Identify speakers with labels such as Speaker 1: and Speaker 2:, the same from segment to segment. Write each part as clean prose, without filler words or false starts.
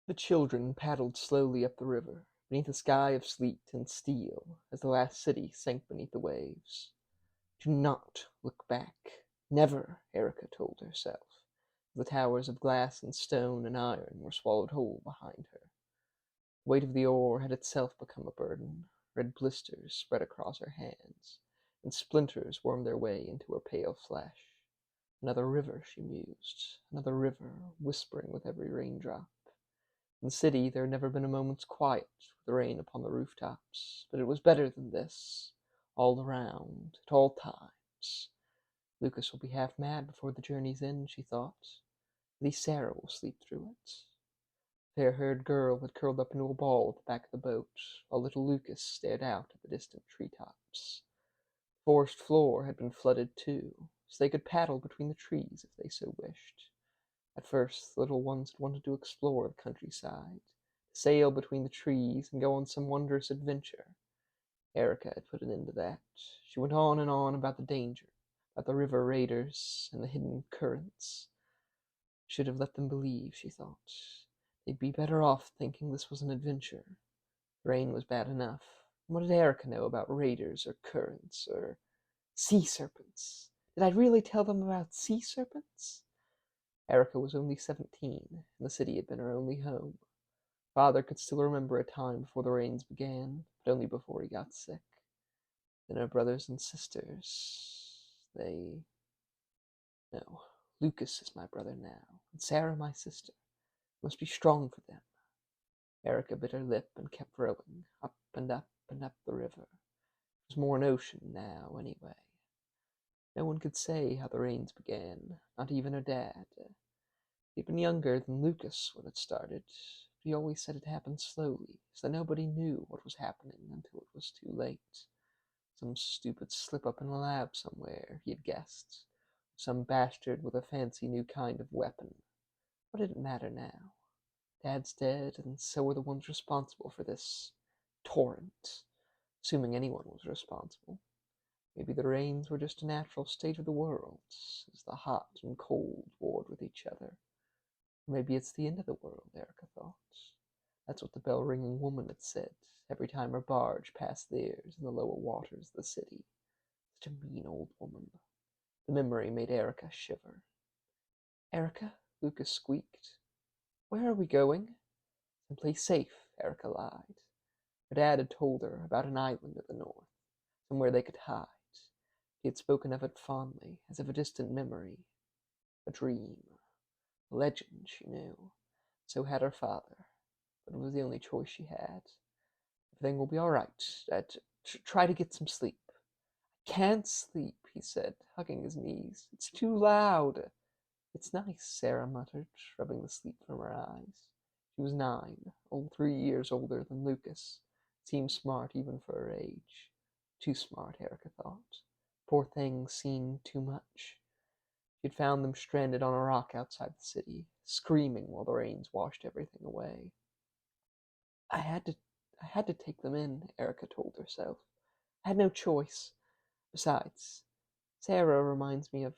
Speaker 1: The children paddled slowly up the river, beneath a sky of sleet and steel, as the last city sank beneath the waves. Do not look back. Never, Erica told herself. The towers of glass and stone and iron were swallowed whole behind her. The weight of the oar had itself become a burden. Red blisters spread across her hands, and splinters wormed their way into her pale flesh. Another river, she mused, another river, whispering with every raindrop. In the city there had never been a moment's quiet, with the rain upon the rooftops, but it was better than this, all around, at all times. Lucas will be half mad before the journey's end, she thought. At least Sarah will sleep through it. The fair-haired girl had curled up into a ball at the back of the boat, while little Lucas stared out at the distant treetops. The forest floor had been flooded too, so they could paddle between the trees if they so wished. At first the little ones had wanted to explore the countryside, to sail between the trees and go on some wondrous adventure. Erica had put an end to that. She went on and on about the danger, about the river raiders and the hidden currents. Should have let them believe, she thought. They'd be better off thinking this was an adventure. The rain was bad enough. And what did Erica know about raiders or currents or sea serpents? Did I really tell them about sea serpents? Erica was only 17, and the city had been her only home. Father could still remember a time before the rains began, but only before he got sick. Then her brothers and sisters, they... No, Lucas is my brother now, and Sarah my sister. I must be strong for them. Erica bit her lip and kept rowing, up and up and up the river. It was more an ocean now, anyway. No one could say how the rains began, not even her dad. He'd been younger than Lucas when it started, but he always said it happened slowly, so that nobody knew what was happening until it was too late. Some stupid slip-up in a lab somewhere, he had guessed. Some bastard with a fancy new kind of weapon. What did it matter now? Dad's dead, and so were the ones responsible for this torrent, assuming anyone was responsible. Maybe the rains were just a natural state of the world, as the hot and cold warred with each other. Or maybe it's the end of the world, Erica thought. That's what the bell-ringing woman had said every time her barge passed theirs in the lower waters of the city. Such a mean old woman. The memory made Erica shiver. Erica, Lucas squeaked. Where are we going? Someplace safe, Erica lied. Her dad had told her about an island at the north, somewhere they could hide. He had spoken of it fondly, as of a distant memory. A dream. A legend, she knew. So had her father. But it was the only choice she had. Everything will be all right. Try to get some sleep. I can't sleep, he said, hugging his knees. It's too loud. It's nice, Sarah muttered, rubbing the sleep from her eyes. She was 9, 3 years older than Lucas. Seemed smart even for her age. Too smart, Erica thought. Poor things seen too much. She had found them stranded on a rock outside the city, screaming while the rains washed everything away. I had to take them in, Erica told herself. I had no choice. Besides, Sarah reminds me of...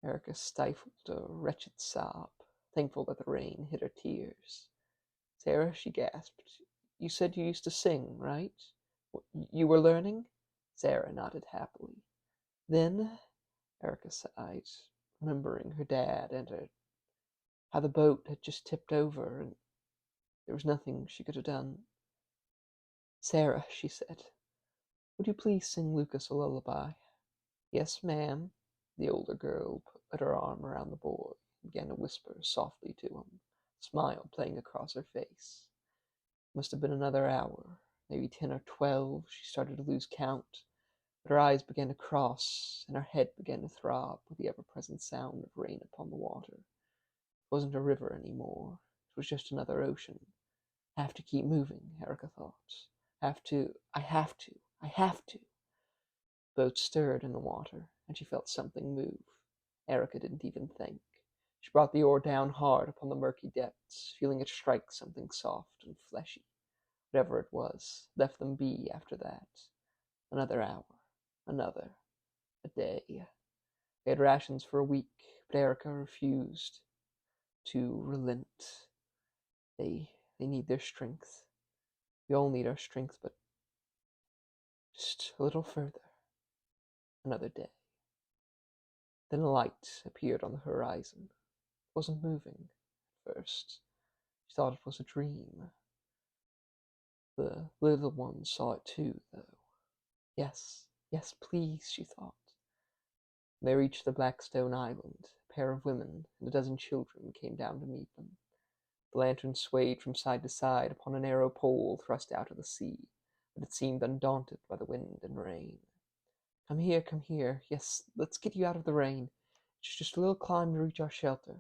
Speaker 1: Erica stifled a wretched sob, thankful that the rain hid her tears. Sarah, she gasped. You said you used to sing, right? You were learning? Sarah nodded happily. Then, Erica sighed, remembering her dad and how the boat had just tipped over and there was nothing she could have done. Sarah, she said, would you please sing Lucas a lullaby? Yes, ma'am. The older girl put her arm around the boy and began to whisper softly to him, a smile playing across her face. It must have been another hour, maybe 10 or 12. She started to lose count, but her eyes began to cross, and her head began to throb with the ever-present sound of rain upon the water. It wasn't a river anymore. It was just another ocean. I have to keep moving, Erica thought. I have to. I have to. The boat stirred in the water, and she felt something move. Erica didn't even think. She brought the oar down hard upon the murky depths, feeling it strike something soft and fleshy. Whatever it was, left them be after that. Another hour. Another. A day. They had rations for a week, but Erica refused to relent. They need their strength. We all need our strength, but just a little further. Another day. Then a light appeared on the horizon. It wasn't moving at first. She thought it was a dream. The little one saw it too, though. Yes, yes, please, she thought. When they reached the black stone island, a pair of women and a dozen children came down to meet them. The lantern swayed from side to side upon a narrow pole thrust out of the sea, but it seemed undaunted by the wind and rain. Come here, come here. Yes, let's get you out of the rain. It's just a little climb to reach our shelter.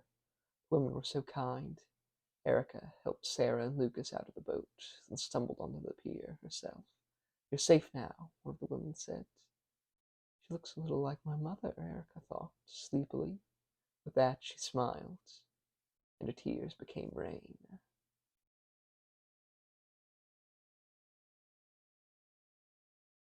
Speaker 1: The women were so kind. Erica helped Sarah and Lucas out of the boat, and stumbled onto the pier herself. You're safe now, one of the women said. She looks a little like my mother, Erica thought, sleepily. With that she smiled, and her tears became rain.